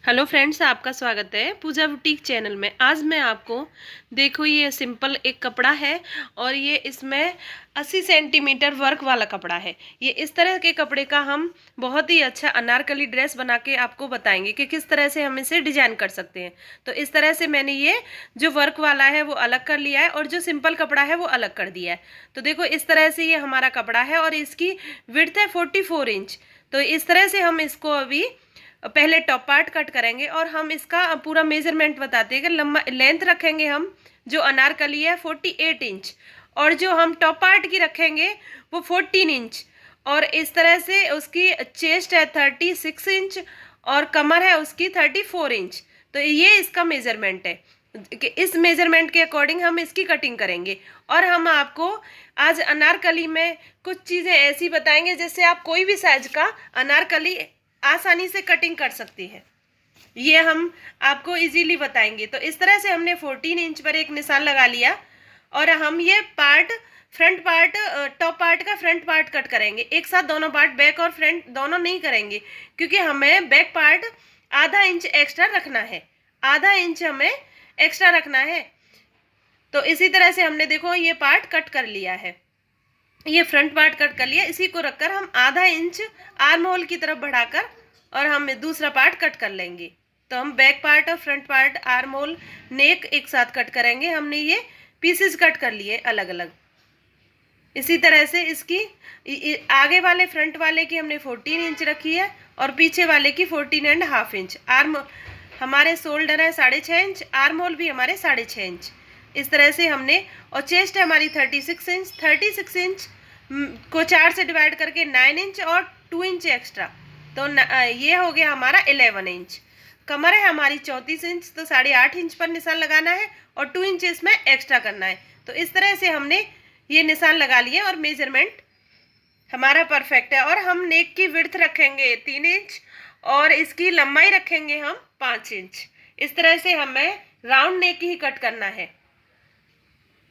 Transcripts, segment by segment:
Hello friends, आपका स्वागत है पूजा बुटीक चैनल में। आज मैं आपको देखो, ये सिंपल एक कपड़ा है और ये इसमें 80 सेंटीमीटर वर्क वाला कपड़ा है। ये इस तरह के कपड़े का हम बहुत ही अच्छा अनारकली ड्रेस बना के आपको बताएंगे कि किस तरह से हम इसे डिजाइन कर सकते हैं। तो इस तरह से मैंने ये जो वर्क वाला है वो अलग कर लिया है और जो सिंपल कपड़ा है वो अलग कर दिया है। तो देखो, इस तरह से ये हमारा कपड़ा है और इसकी विड्थ है 44 इंच। तो इस तरह से हम इसको अभी पहले टॉप पार्ट कट करेंगे और हम इसका पूरा मेजरमेंट बताते हैं कि लंबा लेंथ रखेंगे हम जो अनारकली है 48 इंच और जो हम टॉप पार्ट की रखेंगे वो 14 इंच। और इस तरह से उसकी चेस्ट है 36 इंच और कमर है उसकी 34 इंच। तो ये इसका मेजरमेंट है कि इस मेजरमेंट के अकॉर्डिंग हम इसकी कटिंग करेंगे। और हम आपको आज अनारकली में कुछ चीज़ें ऐसी बताएंगे जिससे आप कोई भी साइज का अनारकली आसानी से कटिंग कर सकती है। ये हम आपको इजीली बताएंगे। तो इस तरह से हमने 14 इंच पर एक निशान लगा लिया और हम ये part front part top part का फ्रंट पार्ट कट करेंगे। एक साथ दोनों पार्ट बैक और फ्रंट दोनों नहीं करेंगे क्योंकि हमें बैक पार्ट आधा इंच एक्स्ट्रा रखना है, आधा इंच हमें एक्स्ट्रा रखना है। तो इसी तरह से हमने देखो ये पार्ट कट कर लिया है, ये फ्रंट पार्ट कट कर लिया। इसी को रखकर हम आधा इंच आर्म होल की तरफ बढ़ाकर और हम दूसरा पार्ट कट कर लेंगे। तो हम बैक पार्ट और फ्रंट पार्ट, आर्म होल, नेक एक साथ कट करेंगे। हमने ये पीसेस कट कर लिए अलग अलग। इसी तरह से इसकी आगे वाले फ्रंट वाले की हमने 14 इंच रखी है और पीछे वाले की 14.5 इंच। आर्म हमारे शोल्डर है 6.5 इंच, आर्म होल भी हमारे 6.5 इंच। इस तरह से हमने, और चेस्ट है हमारी 36 इंच। 36 इंच को 4 से डिवाइड करके 9 इंच और 2 इंच एक्स्ट्रा, तो ये हो गया हमारा 11 इंच। कमर है हमारी 34 इंच, तो 8.5 इंच पर निशान लगाना है और 2 इंच इसमें एक्स्ट्रा करना है। तो इस तरह से हमने ये निशान लगा लिए और मेजरमेंट हमारा परफेक्ट है। और हम नेक की विड्थ रखेंगे 3 इंच और इसकी लंबाई रखेंगे हम 5 इंच। इस तरह से हमें राउंड नेक ही कट करना है।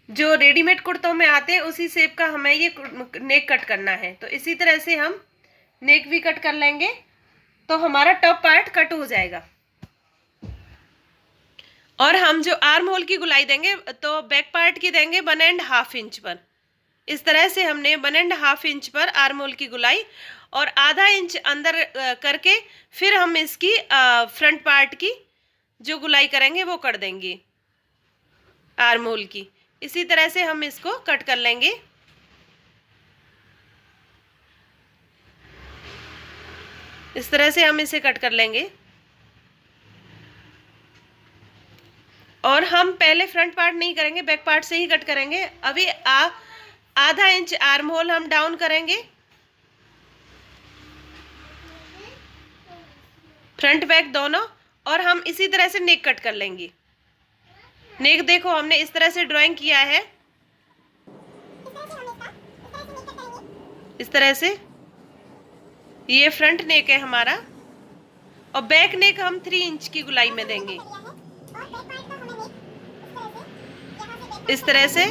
जो रेडीमेड कुर्तों में आते हैं उसी शेप का हमें ये नेक कट करना है। तो इसी तरह से हम नेक भी कट कर लेंगे तो हमारा टॉप पार्ट कट हो जाएगा। और हम जो आर्म होल की गुलाई देंगे तो बैक पार्ट की देंगे 1.5 इंच पर। इस तरह से हमने 1.5 इंच पर आर्म होल की गुलाई और आधा इंच अंदर करके फिर हम इसकी फ्रंट पार्ट की जो गुलाई करेंगे वो कर देंगे आर्म होल की। इसी तरह से हम इसको कट कर लेंगे। इस तरह से हम इसे कट कर लेंगे और हम पहले फ्रंट पार्ट नहीं करेंगे, बैक पार्ट से ही कट करेंगे। अभी आधा इंच आर्म होल हम डाउन करेंगे, फ्रंट बैक दोनों, और हम इसी तरह से नेक कट कर लेंगे। नेक देखो हमने इस तरह से ड्राइंग किया है, इस तरह से ये फ्रंट नेक है हमारा और बैक नेक हम 3 इंच की गुलाई में देंगे। इस तरह से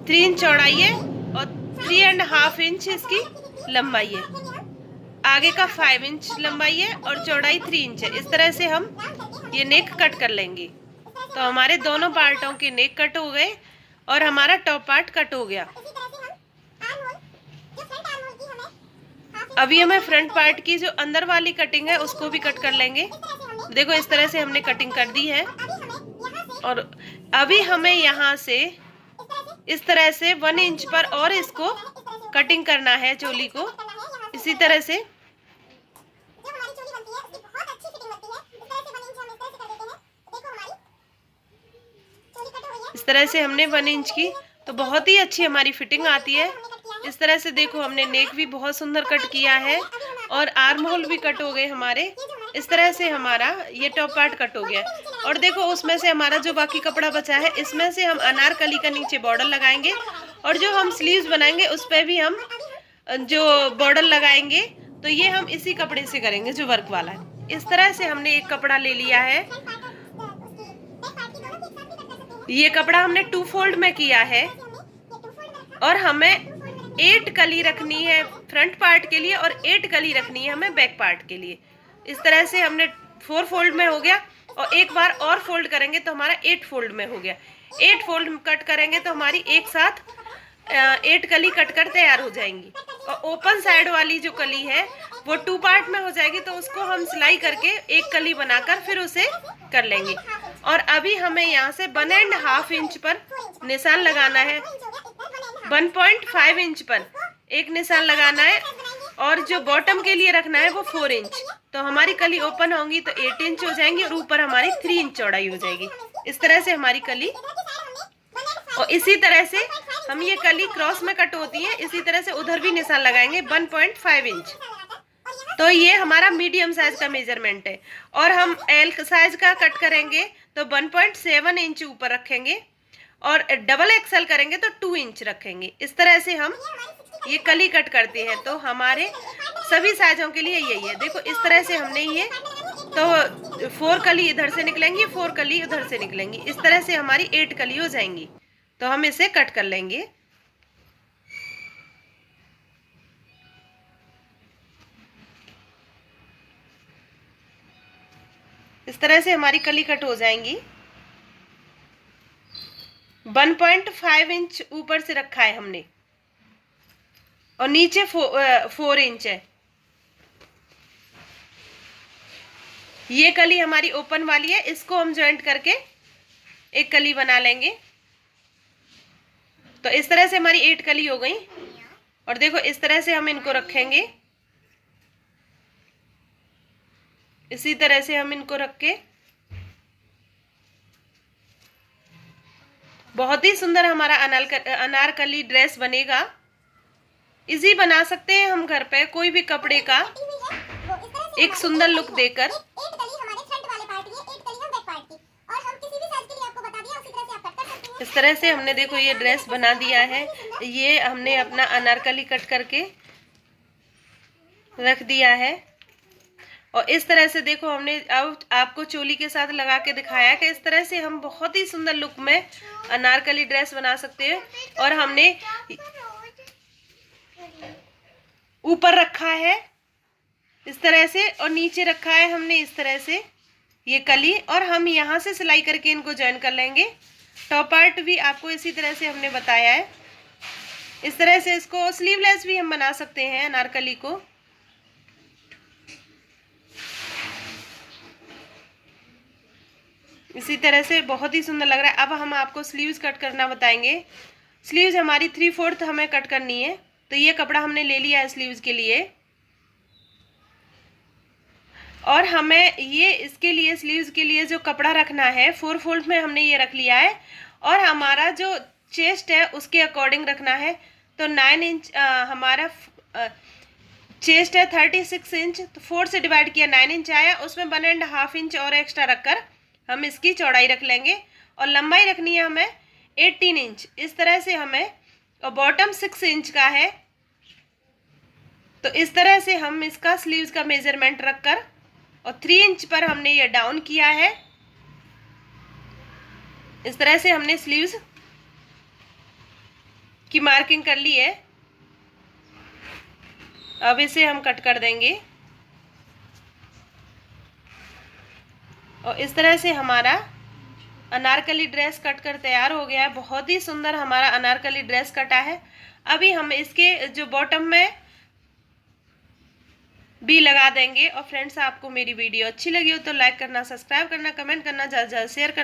3 इंच चौड़ाई है और 3.5 इंच इसकी लंबाई है। आगे का 5 इंच लंबाई है और चौड़ाई 3 इंच है। इस तरह से हम ये नेक कट कर लेंगे। तो हमारे दोनों पार्टों के नेक कट हो गए और हमारा टॉप पार्ट कट हो गया। अभी हमें फ्रंट पार्ट की जो अंदर वाली कटिंग है उसको भी कट कर लेंगे। देखो इस तरह से हमने कटिंग कर दी है और अभी हमें यहाँ से इस तरह से 1 इंच पर और इसको कटिंग करना है चोली को। इसी तरह से इस तरह से हमने 1 इंच की, तो बहुत ही अच्छी हमारी फिटिंग आती है। इस तरह से देखो हमने नेक भी बहुत सुंदर कट किया है और आर्म होल भी कट हो गए हमारे। इस तरह से हमारा ये टॉप पार्ट कट हो गया। और देखो उसमें से हमारा जो बाकी कपड़ा बचा है इसमें से हम अनारकली का नीचे बॉर्डर लगाएंगे और जो हम स्लीव्स बनाएंगे उस पर भी हम जो बॉर्डर लगाएंगे तो ये हम इसी कपड़े से करेंगे जो वर्क वाला है। इस तरह से हमने एक कपड़ा ले लिया है। ये कपड़ा हमने 2 फोल्ड में किया है और हमें 8 कली रखनी है फ्रंट पार्ट के लिए और 8 कली रखनी है हमें बैक पार्ट के लिए। इस तरह से हमने 4 फोल्ड में हो गया, और एक बार और फोल्ड करेंगे तो हमारा 8 फोल्ड में हो गया। 8 फोल्ड कट करेंगे तो हमारी एक साथ 8 कली कट कर तैयार हो जाएंगी। और ओपन साइड वाली जो कली है वो 2 पार्ट में हो जाएगी, तो उसको हम सिलाई करके एक कली बनाकर फिर उसे कर लेंगे। और अभी हमें यहाँ से 1.5 इंच पर निशान लगाना है, 1.5 इंच पर एक निशान लगाना है, और जो बॉटम के लिए रखना है वो 4 इंच। तो हमारी कली ओपन होंगी तो 8 इंच हो जाएंगी, और ऊपर हमारी 3 इंच चौड़ाई हो जाएगी। इस तरह से हमारी कली, और इसी तरह से हम ये कली क्रॉस में कट होती है, इसी तरह से उधर भी निशान लगाएंगे 1.5 इंच। तो ये हमारा मीडियम साइज का मेजरमेंट है। और हम एल साइज का कट करेंगे तो 1.7 इंच ऊपर रखेंगे, और डबल एक्सल करेंगे तो 2 इंच रखेंगे। इस तरह से हम ये कली कट करते हैं। तो हमारे सभी साइजों के लिए यही है। देखो इस तरह से हमने ये, तो 4 कली इधर से निकलेंगी, 4 कली उधर से निकलेंगी, इस तरह से हमारी 8 कली हो जाएंगी। तो हम इसे कट कर लेंगे। इस तरह से हमारी कली कट हो जाएंगी। 1.5 इंच ऊपर से रखा है हमने, और नीचे 4 इंच है। ये कली हमारी ओपन वाली है, इसको हम जॉइंट करके एक कली बना लेंगे। तो इस तरह से हमारी 8 कली हो गई। और देखो इस तरह से हम इनको रखेंगे, इसी तरह से हम इनको रख के बहुत ही सुंदर हमारा अनारकली ड्रेस बनेगा। इजी बना सकते हैं हम घर पे कोई भी कपड़े का एक सुंदर लुक देकर। इस तरह से हमने देखो ये ड्रेस बना दिया है। ये हमने अपना अनारकली कट करके रख दिया है, और इस तरह से देखो हमने अब आपको चोली के साथ लगा के दिखाया कि इस तरह से हम बहुत ही सुंदर लुक में अनारकली ड्रेस बना सकते हैं। और हमने ऊपर रखा है इस तरह से, और नीचे रखा है हमने इस तरह से ये कली, और हम यहाँ से सिलाई करके इनको जॉइन कर लेंगे। टॉप पार्ट भी आपको इसी तरह से हमने बताया है। इस तरह से इसको स्लीवलेस भी हम बना सकते हैं अनारकली को। इसी तरह से बहुत ही सुंदर लग रहा है। अब हम आपको स्लीव्स कट करना बताएंगे। स्लीव्स हमारी 3/4 हमें कट करनी है। तो ये कपड़ा हमने ले लिया है स्लीव्स के लिए, और हमें ये इसके लिए स्लीव्स के लिए जो कपड़ा रखना है 4 फोल्ड में हमने ये रख लिया है। और हमारा जो चेस्ट है उसके अकॉर्डिंग रखना है। तो 9 इंच हमारा चेस्ट है 36 इंच, तो 4 से डिवाइड किया 9 इंच आया, उसमें 1.5 इंच और एक्स्ट्रा रखकर हम इसकी चौड़ाई रख लेंगे। और लंबाई रखनी है हमें 18 इंच। इस तरह से हमें, और बॉटम 6 इंच का है। तो इस तरह से हम इसका स्लीव्स का मेजरमेंट रखकर, और 3 इंच पर हमने ये डाउन किया है। इस तरह से हमने स्लीव्स की मार्किंग कर ली है। अब इसे हम कट कर देंगे, और इस तरह से हमारा अनारकली ड्रेस कट कर तैयार हो गया है। बहुत ही सुंदर हमारा अनारकली ड्रेस कटा है। अभी हम इसके जो बॉटम में भी लगा देंगे। और फ्रेंड्स, आपको मेरी वीडियो अच्छी लगी हो तो लाइक करना, सब्सक्राइब करना, कमेंट करना, ज़्यादा से ज़्यादा शेयर करना।